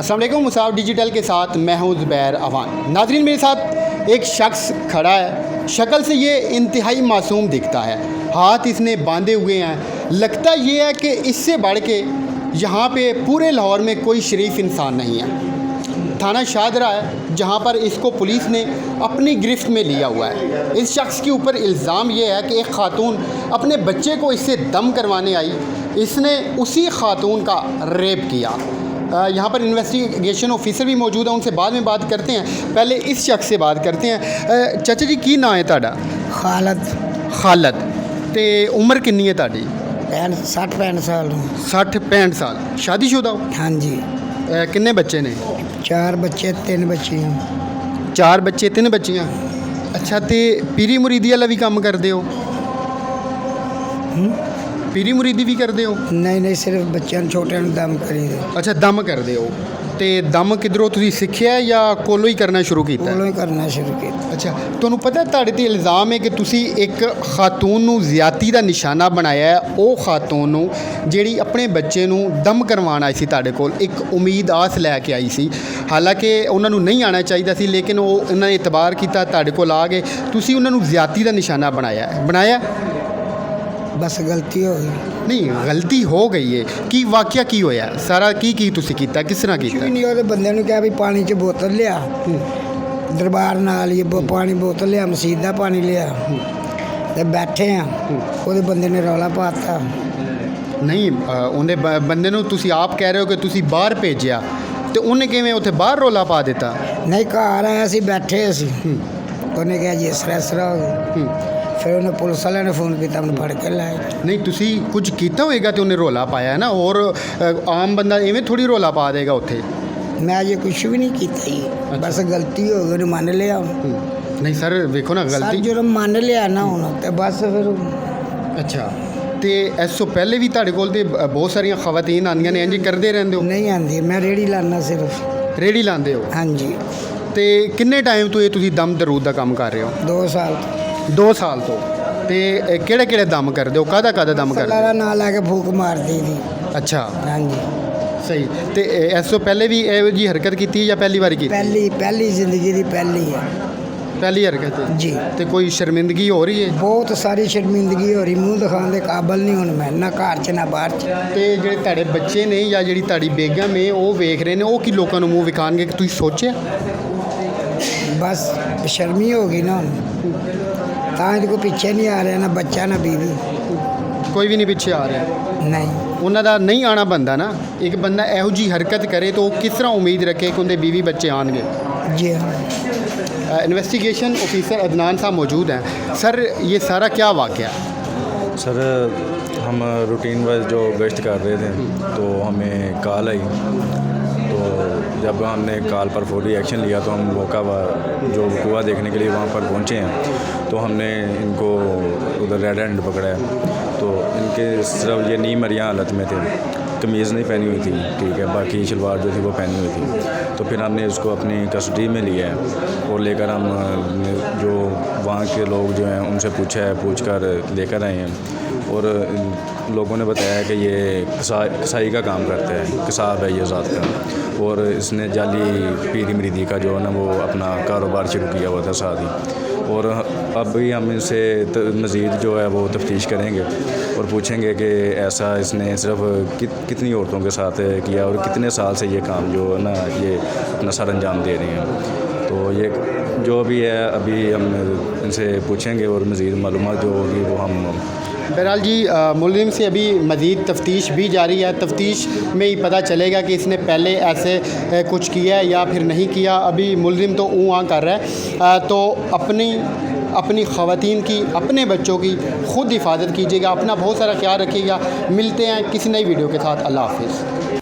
अस्सलाम वालेकुम। मुसाफ डिजिटल के साथ मैं हूं ज़ुबैर अवान। नाज़रीन, मेरे साथ एक शख्स खड़ा है। शक्ल से ये इंतहाई मासूम दिखता है, हाथ इसने बांधे हुए हैं। लगता ये है कि इससे बढ़ के यहाँ पे पूरे लाहौर में कोई शरीफ इंसान नहीं है। थाना शाहदरा है जहाँ पर इसको पुलिस ने अपनी गिरफ्त में लिया हुआ है। इस शख्स के ऊपर इल्ज़ाम ये है कि एक खातून अपने बच्चे को इससे दम करवाने आई, इसने उसी खातून का रेप किया। यहाँ पर इन्वेस्टिगेशन ऑफिसर भी मौजूद है, उनसे बाद में बात करते हैं। पहले इस शख्स से बात करते हैं। चाचा जी, की नाम है तुहाडा? खालद। खालद। ते उम्र कितनी है तुहाडी? 60-65 साल। 60-65 साल। शादीशुदा हो? हाँ जी। कितने बच्चे ने? 4 बच्चे 3 बच्चियां। 4 बच्चे 3 बच्चियां। अच्छा, तो पीरी मुरीदी वाला भी काम करते हो? पीरी मुरीदी भी करते हो? नहीं, सिर्फ बच्चों छोटे दम करी दे। अच्छा, दम करते हो। तो दम किधरों तुसीं सिੱਖਿਆ या कोलों ही करना शुरू किया? कोलों ही करना शुरू किया। अच्छा, तुहानूं पता तुहाडे ते इल्ज़ाम है कि तुसीं एक खातून नूं ज़्यादती दा निशाना बनाया है। वो खातून नूं जिहड़ी अपने बच्चे नूं दम करवाउण आई सी तुहाडे कोल, एक उम्मीद आस लैके आई सी। हालांकि उन्हां नूं नहीं आना चाहिए सी, लेकिन उन्होंने इतबार किया, तुहाडे कोल आ गए। तुसीं उन्हां नूं ज़्यादती दा निशाना बनाया। बस गलती हो गई। नहीं, गलती हो गई है कि वाकया की होया सारा की तुसीं कीता, किस तरह कीता? नहीं, वो बंदे ने कहा भी पानी च बोतल लिया, दरबार नाल ये पानी बोतल लिया, मसीत दा पानी लिया, ते बैठे हैं। वो बंदे ने रौला पाता। नहीं, उन्हें बंदे नूं तुसीं आप कह रहे हो कि तुसीं बाहर भेजिया, तो उन्हें किवें उत्थे बाहर रौला पा दिता? नहीं, घर आया सी, बैठे असी, उन्हें कहा जी इस तरह हो गई। फिर उन्हें पुलिस वाले ने फोन किया, उन्हें फड़ के लाए। नहीं, तुसी कुछ कीता होएगा तो उन्हें रौला पाया है ना, और आम बंदा इवें थोड़ी रौला पा देगा उत्थे। मैं ये कुछ भी नहीं किया जी। अच्छा। बस गलती हो गई, मान लिया। नहीं सर, देखो ना, गलती जो मान लिया ना हूँ, तो बस फिर। अच्छा, तो इस तो पहले भी तुहाडे कोल ते बहुत सारियां खवातीन आंदियां ने, इंज करदे रहंदे हो? नहीं आंदी, मैं रेड़ी लाना सिर्फ। रेड़ी लांदे हो? हाँ जी। तो किन्ने टाइम तो ये तुसी दम दरूद का काम कर रहे हो? 2 साल। 2 साल तो? ते केड़े दम करदे हो, कादा दम करदे हो? ना लैके फूक मार दी थी। अच्छा, हाँ जी। सही। तो इस तो पहले भी एहो जी हरकत की या पहली बार की? पहली जिंदगी की पहली है। पहली हरकत है जी। तो कोई शर्मिंदगी हो रही है? बहुत सारी शर्मिंदगी हो रही, मुँह दिखाने के काबल नहीं हूँ मैं, ना घर च ना बाहर च। तो जेह्ड़े तुहाडे बच्चे ने या जेह्ड़ी तुहाडी बेगम है, वो वेख रहे ने, वो की लोकां नूं मूँह विखाणगे कि तुसीं सोचेआ? बस शर्मी हो गई ना, तां को पीछे नहीं आ रहा, ना बच्चा ना बीवी, कोई भी नहीं पीछे आ रहा। नहीं। उन्हां दा नहीं आना बनदा ना। एक बंदा इहो जी हरकत करे तो किस तरह उम्मीद रखे कि उनके बीवी बच्चे आएंगे? जी हाँ। इन्वेस्टिगेशन ऑफिसर अदनान साहब मौजूद हैं। सर, ये सारा क्या वाक़या? सर, हम रूटीन वाइज जो गश्त कर रहे थे तो हमें कॉल आई। तो जब हमने कॉल पर फौरी एक्शन लिया तो हम मौका जो कुआ देखने के लिए वहाँ पर पहुँचे हैं। तो हमने इनको उधर रेड हैंड पकड़ा है। तो इनके सिर्फ ये नी मरिया हालत में थे, कमीज़ नहीं पहनी हुई थी, ठीक है, बाकी शलवार जो थी वो पहनी हुई थी। तो फिर हमने उसको अपनी कस्टडी में लिया है और लेकर हम जो वहाँ के लोग जो हैं उनसे पूछ कर लेकर आए हैं। और लोगों ने बताया कि ये कसाई का काम करता है, कसाब है ये ज़ात का, और इसने जाली पीरी मुरीदी का जो है ना वो अपना कारोबार शुरू किया हुआ था साथ ही। और अब भी हम इनसे मज़ीद जो है वो तफ्तीश करेंगे और पूछेंगे कि ऐसा इसने सिर्फ कितनी औरतों के साथ किया और कितने साल से ये काम जो है ना ये अपना सर अंजाम दे रही हैं। तो ये जो भी है अभी हम इनसे पूछेंगे और मज़ीद मालूमात जो होगी वो हम। बहरहाल जी, मुलजिम से अभी मज़ीद तफ्तीश भी जारी है। तफ्तीश में ही पता चलेगा कि इसने पहले ऐसे कुछ किया है या फिर नहीं किया। अभी मुलजिम तो ऊँ कर रहा है। तो अपनी ख़वातीन की, अपने बच्चों की खुद हिफाजत कीजिएगा, अपना बहुत सारा ख्याल रखिएगा। मिलते हैं किसी नई वीडियो के साथ। अल्लाह हाफ़िज़।